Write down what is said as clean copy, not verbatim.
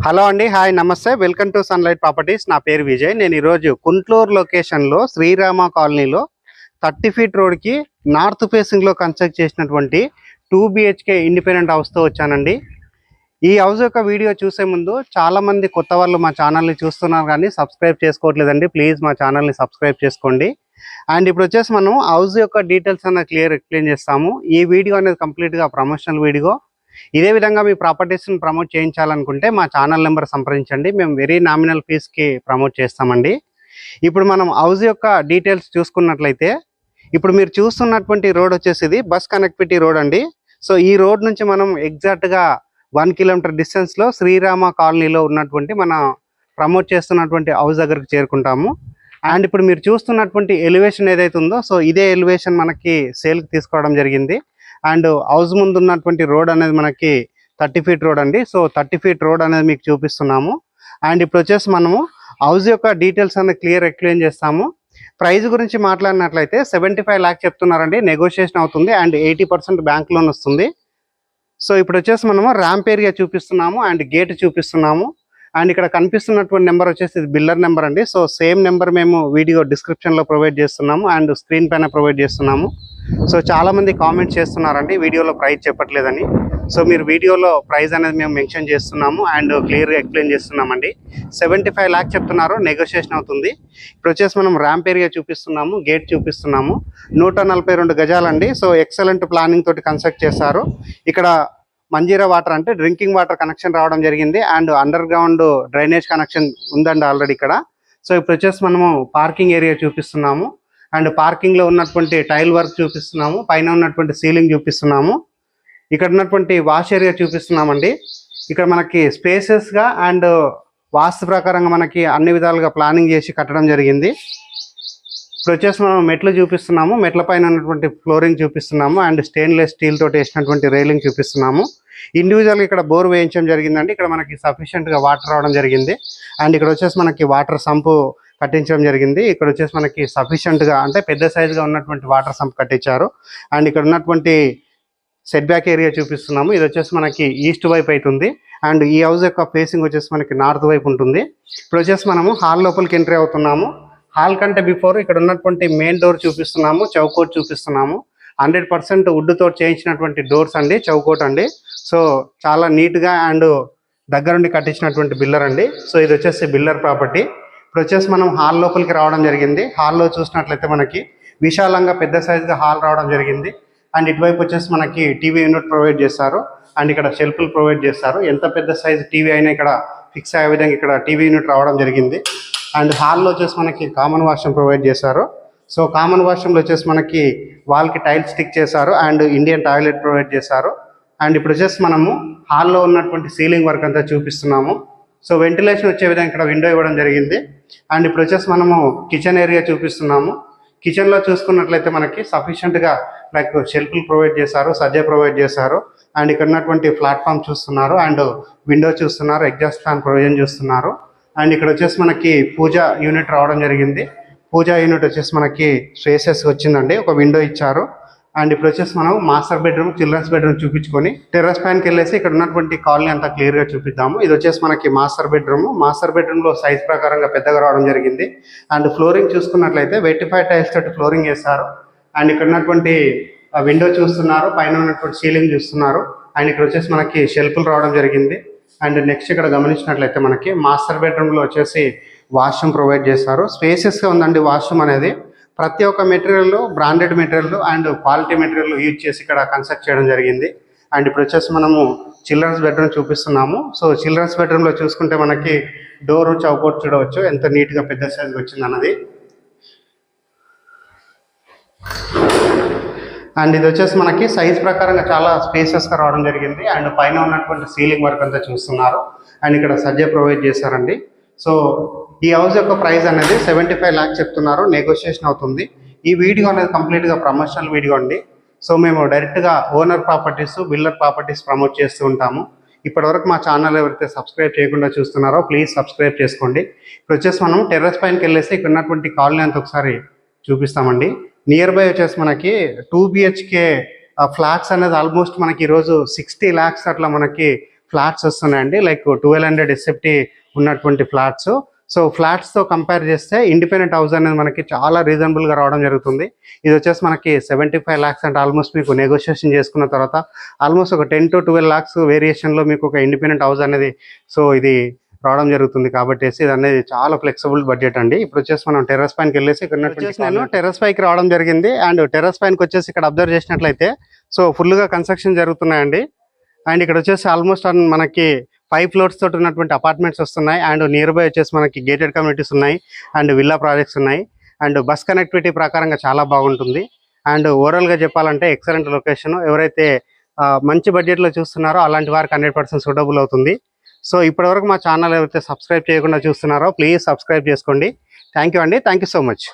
Hello అండి, hi, నమస్తే. Welcome to sunlight properties. నా పేరు విజయ్. నేను ఈరోజు గుంటూరు లొకేషన్లో శ్రీరామ కాలనీలో 30 ఫీట్ రోడ్కి నార్త్ ఫేసింగ్లో కన్స్ట్రక్ట్ చేసినటువంటి 2 BHK ఇండిపెండెంట్ హౌస్తో వచ్చానండి. ఈ హౌస్ యొక్క వీడియో చూసే ముందు చాలామంది కొత్త వాళ్ళు మా ఛానల్ని చూస్తున్నారు కానీ సబ్స్క్రైబ్ చేసుకోవట్లేదండి. ప్లీజ్ మా ఛానల్ని సబ్స్క్రైబ్ చేసుకోండి. అండ్ ఇప్పుడు వచ్చేసి మనం హౌస్ యొక్క డీటెయిల్స్ అన్న క్లియర్ ఎక్స్ప్లెయిన్ చేస్తాము. ఈ వీడియో అనేది కంప్లీట్గా ప్రమోషనల్ వీడియో. ఇదే విధంగా మీ ప్రాపర్టీస్ని ప్రమోట్ చేయించాలనుకుంటే మా ఛానల్ నెంబర్ సంప్రదించండి. మేము వెరీ నామినల్ ఫీస్కి ప్రమోట్ చేస్తామండి. ఇప్పుడు మనం హౌస్ యొక్క డీటెయిల్స్ చూసుకున్నట్లయితే, ఇప్పుడు మీరు చూస్తున్నటువంటి రోడ్ వచ్చేసి ఇది బస్ కనెక్టివిటీ రోడ్ అండి. సో ఈ రోడ్ నుంచి మనం ఎగ్జాక్ట్గా 1 కిలోమీటర్ డిస్టెన్స్లో శ్రీరామ కాలనీలో ఉన్నటువంటి మన ప్రమోట్ చేస్తున్నటువంటి హౌస్ దగ్గరకు చేరుకుంటాము. అండ్ ఇప్పుడు మీరు చూస్తున్నటువంటి ఎలివేషన్ ఏదైతే ఉందో, సో ఇదే ఎలివేషన్ మనకి సేల్కి తీసుకోవడం జరిగింది. అండ్ హౌస్ ముందు ఉన్నటువంటి రోడ్ అనేది మనకి 30 ఫీట్ రోడ్ అండి. సో 30 ఫీట్ రోడ్ అనేది మీకు చూపిస్తున్నాము. అండ్ ఇప్పుడు వచ్చేసి మనము హౌస్ యొక్క డీటెయిల్స్ అనేది క్లియర్ ఎక్స్ప్లెయిన్ చేస్తాము. ప్రైస్ గురించి మాట్లాడినట్లయితే 75 లాక్ చెప్తున్నారండి. నెగోషియేషన్ అవుతుంది అండ్ 80% బ్యాంక్ లోన్ వస్తుంది. సో ఇప్పుడు వచ్చేసి మనము ర్యాంప్ ఏరియా చూపిస్తున్నాము అండ్ గేట్ చూపిస్తున్నాము. అండ్ ఇక్కడ కనిపిస్తున్నటువంటి నెంబర్ వచ్చేసి బిల్లర్ నెంబర్ అండి. సో సేమ్ నెంబర్ మేము వీడియో డిస్క్రిప్షన్లో ప్రొవైడ్ చేస్తున్నాము అండ్ స్క్రీన్ పైన ప్రొవైడ్ చేస్తున్నాము. సో చాలామంది కామెంట్స్ చేస్తున్నారండి వీడియోలో ప్రైస్ చెప్పట్లేదని. సో మీరు వీడియోలో ప్రైస్ అనేది మేము మెన్షన్ చేస్తున్నాము అండ్ క్లియర్గా ఎక్స్ప్లెయిన్ చేస్తున్నామండి. 75 లాక్ చెప్తున్నారు, నెగోషియేషన్ అవుతుంది. ఇప్పుడు వచ్చేసి మనం ర్యాంప్ ఏరియా చూపిస్తున్నాము, గేట్ చూపిస్తున్నాము. 142 గజాలండి. సో ఎక్సలెంట్ ప్లానింగ్ తోటి కన్స్ట్రక్ట్ చేశారు. ఇక్కడ మంజీరా వాటర్ అంటే డ్రింకింగ్ వాటర్ కనెక్షన్ రావడం జరిగింది and under ground drainage connection ఉందండి ఆల్రెడీ ఇక్కడ. సో ఇప్పుడు వచ్చేసి మనము పార్కింగ్ ఏరియా చూపిస్తున్నాము అండ్ పార్కింగ్లో ఉన్నటువంటి టైల్ వర్క్ చూపిస్తున్నాము, పైన ఉన్నటువంటి సీలింగ్ చూపిస్తున్నాము. ఇక్కడ ఉన్నటువంటి వాష్ ఏరియా చూపిస్తున్నామండి. ఇక్కడ మనకి స్పేసెస్గా అండ్ వాస్తు ప్రకారంగా మనకి అన్ని విధాలుగా ప్లానింగ్ చేసి కట్టడం జరిగింది. ఇప్పుడు వచ్చేసి మనం మెట్లు చూపిస్తున్నాము, మెట్ల పైన ఉన్నటువంటి ఫ్లోరింగ్ చూపిస్తున్నాము అండ్ స్టెయిన్లెస్ స్టీల్ తోటి వేసినటువంటి రైలింగ్ చూపిస్తున్నాము. ఇండివిజువల్గా ఇక్కడ బోర్ వేయించడం జరిగిందండి. ఇక్కడ మనకి సఫిషియెంట్గా వాటర్ రావడం జరిగింది అండ్ ఇక్కడ వచ్చేసి మనకి వాటర్ సంపు కట్టించడం జరిగింది. ఇక్కడ వచ్చేసి మనకి సఫిషియెంట్గా అంటే పెద్ద సైజుగా ఉన్నటువంటి వాటర్ సంప్ కట్టించారు. అండ్ ఇక్కడ ఉన్నటువంటి సెట్ బ్యాక్ ఏరియా చూపిస్తున్నాము. ఇది వచ్చేసి మనకి ఈస్ట్ వైపు అవుతుంది అండ్ ఈ హౌస్ యొక్క ఫేసింగ్ వచ్చేసి మనకి నార్త్ వైపు ఉంటుంది. ఇప్పుడు వచ్చేసి మనము హాల్ లోపలికి ఎంట్రీ అవుతున్నాము. హాల్ కంటే బిఫోర్ ఇక్కడ ఉన్నటువంటి మెయిన్ డోర్ చూపిస్తున్నాము, చౌకోట్ చూపిస్తున్నాము. 100% వుడ్ తోటి చేయించినటువంటి డోర్స్ అండి, చౌకోట్ అండి. సో చాలా నీట్గా అండ్ దగ్గరుండి కట్టించినటువంటి బిల్లర్ అండి. సో ఇది వచ్చేసి బిల్లర్ ప్రాపర్టీ. ఇప్పుడు వచ్చేసి మనం హాల్ లోపలికి రావడం జరిగింది. హాల్లో చూసినట్లయితే మనకి విశాలంగా పెద్ద సైజుగా హాల్ రావడం జరిగింది అండ్ ఇటువైపు వచ్చేసి మనకి టీవీ యూనిట్ ప్రొవైడ్ చేస్తారు అండ్ ఇక్కడ షెల్ఫ్లు ప్రొవైడ్ చేస్తారు. ఎంత పెద్ద సైజు టీవీ అయినా ఇక్కడ ఫిక్స్ అయ్యే విధంగా ఇక్కడ టీవీ యూనిట్ రావడం జరిగింది. అండ్ హాల్లో వచ్చేసి మనకి కామన్ వాష్రూమ్ ప్రొవైడ్ చేశారు. సో కామన్ వాష్రూమ్లో వచ్చేసి మనకి వాల్కి టైల్స్ స్టిక్ చేశారు అండ్ ఇండియన్ టాయిలెట్ ప్రొవైడ్ చేశారు. అండ్ ఇప్పుడు వచ్చేసి మనము హాల్లో ఉన్నటువంటి సీలింగ్ వర్క్ అంతా చూపిస్తున్నాము. సో వెంటిలేషన్ వచ్చే విధంగా ఇక్కడ విండో ఇవ్వడం జరిగింది. అండ్ ఇప్పుడు వచ్చేసి మనము కిచెన్ ఏరియా చూపిస్తున్నాము. కిచెన్లో చూసుకున్నట్లయితే మనకి సఫిషియెంట్గా లైక్ షెల్ఫ్లు ప్రొవైడ్ చేశారు, సజ్జా ప్రొవైడ్ చేశారు అండ్ ఇక్కడ ఉన్నటువంటి ప్లాట్ఫామ్ చూస్తున్నారు అండ్ విండో చూస్తున్నారు, ఎగ్జాస్ట్ ఫ్యాన్ ప్రొవిజన్ చూస్తున్నారు. అండ్ ఇక్కడ వచ్చేసి మనకి పూజా యూనిట్ రావడం జరిగింది. పూజా యూనిట్ వచ్చేసి మనకి స్పేసెస్ వచ్చిందండి, ఒక విండో ఇచ్చారు. అండ్ ఇప్పుడు వచ్చేసి మనం మాస్టర్ బెడ్రూమ్, చిల్డ్రన్స్ బెడ్రూమ్ చూపించుకొని టెర్రస్ పైనకి వెళ్ళేసి ఇక్కడ ఉన్నటువంటి కాలనీ అంతా క్లియర్గా చూపిద్దాము. ఇది వచ్చేసి మనకి మాస్టర్ బెడ్రూమ్. మాస్టర్ బెడ్రూమ్లో సైజ్ ప్రకారంగా పెద్దగా రావడం జరిగింది. అండ్ ఫ్లోరింగ్ చూసుకున్నట్లయితే 85 టైల్స్ తోటి ఫ్లోరింగ్ వేస్తారు. అండ్ ఇక్కడ ఉన్నటువంటి విండో చూస్తున్నారు, పైన ఉన్నటువంటి సీలింగ్ చూస్తున్నారు. అండ్ ఇక్కడ వచ్చేసి మనకి షెల్ఫ్లు రావడం జరిగింది. అండ్ నెక్స్ట్ ఇక్కడ గమనించినట్లయితే మనకి మాస్టర్ బెడ్రూమ్లో వచ్చేసి వాష్రూమ్ ప్రొవైడ్ చేస్తారు. స్పేసెస్గా ఉందండి వాష్రూమ్ అనేది. ప్రతి ఒక్క material branded material and quality material use చేసి ఇక్కడ కన్స్ట్రక్ట్ చేయడం జరిగింది. అండ్ ఇప్పుడు వచ్చేసి మనము చిల్డ్రన్స్ బెడ్రూమ్ చూపిస్తున్నాము. సో చిల్డ్రన్స్ బెడ్రూమ్లో చూసుకుంటే మనకి డోర్ చౌకోట్ చూడవచ్చు ఎంత నీట్గా పెద్ద సైజ్ వచ్చింది అన్నది. అండ్ ఇది వచ్చేసి మనకి సైజ్ ప్రకారంగా చాలా స్పేసెస్గా రావడం జరిగింది. అండ్ పైన ఉన్నటువంటి సీలింగ్ వర్క్ అంతా చూస్తున్నారు అండ్ ఇక్కడ సజ్జా ప్రొవైడ్ చేశారండి. సో ఈ హౌస్ యొక్క ప్రైస్ అనేది 75 లాక్ చెప్తున్నారు, నెగోషియేషన్ అవుతుంది. ఈ వీడియో అనేది కంప్లీట్గా ప్రమోషనల్ వీడియో అండి. సో మేము డైరెక్ట్గా owner properties, builder properties promote చేస్తూ ఉంటాము. ఇప్పటివరకు మా ఛానల్ ఎవరైతే సబ్స్క్రైబ్ చేయకుండా చూస్తున్నారో ప్లీజ్ సబ్స్క్రైబ్ చేసుకోండి. ఇప్పుడు వచ్చేసి మనం టెర్రస్ పైనకి వెళ్ళేసి ఇక్కడ ఉన్నటువంటి కాలనీ అంతా ఒకసారి చూపిస్తామండి. నియర్ బై వచ్చేసి మనకి 2 BHK ఫ్లాట్స్ అనేది ఆల్మోస్ట్ మనకి ఈరోజు 60 lakhs అట్లా మనకి ఫ్లాట్స్ వస్తున్నాయండి, లైక్ 1200 ఎస్ఎఫ్టీ ఉన్నటువంటి ఫ్లాట్స్. సో ఫ్లాట్స్తో కంపేర్ చేస్తే ఇండిపెండెంట్ హౌస్ అనేది మనకి చాలా రీజనబుల్గా రావడం జరుగుతుంది. ఇది వచ్చేసి మనకి 75 lakhs అంటే ఆల్మోస్ట్ మీకు నెగోషియేషన్ చేసుకున్న తర్వాత ఆల్మోస్ట్ ఒక 10 to 12 lakhs వేరియేషన్లో మీకు ఒక ఇండిపెండెంట్ హౌస్ అనేది సో ఇది రావడం జరుగుతుంది. కాబట్టి ఇది అనేది చాలా ఫ్లెక్సిబుల్ బడ్జెట్ అండి. ఇప్పుడు వచ్చేసి మనం టెర్రస్ పైనకి వెళ్ళేసి ఇక్కడ నేను టెర్రస్ పైకి రావడం జరిగింది. అండ్ టెర్రస్ పైనకి వచ్చేసి ఇక్కడ అబ్జర్వ్ చేసినట్లయితే సో ఫుల్గా కన్స్ట్రక్షన్ జరుగుతున్నాయండి. అండ్ ఇక్కడ వచ్చేసి ఆల్మోస్ట్ మనకి 5 floors తోటి ఉన్నటువంటి అపార్ట్మెంట్స్ వస్తున్నాయి. అండ్ నియర్ బై వచ్చేసి మనకి గేటెడ్ కమ్యూనిటీస్ ఉన్నాయి అండ్ విల్లా ప్రాజెక్ట్స్ ఉన్నాయి. అండ్ బస్ కనెక్టివిటీ ప్రకారంగా చాలా బాగుంటుంది. అండ్ ఓవరాల్గా చెప్పాలంటే ఎక్సలెంట్ లొకేషన్. ఎవరైతే మంచి బడ్జెట్లో చూస్తున్నారో అలాంటి వారికి 100% సూటబుల్ అవుతుంది. సో ఇప్పటివరకు మా ఛానల్ ఎవరైతే సబ్స్క్రైబ్ చేయకుండా చూస్తున్నారో ప్లీజ్ సబ్స్క్రైబ్ చేసుకోండి. థ్యాంక్ యూ అండి. Thank you so much.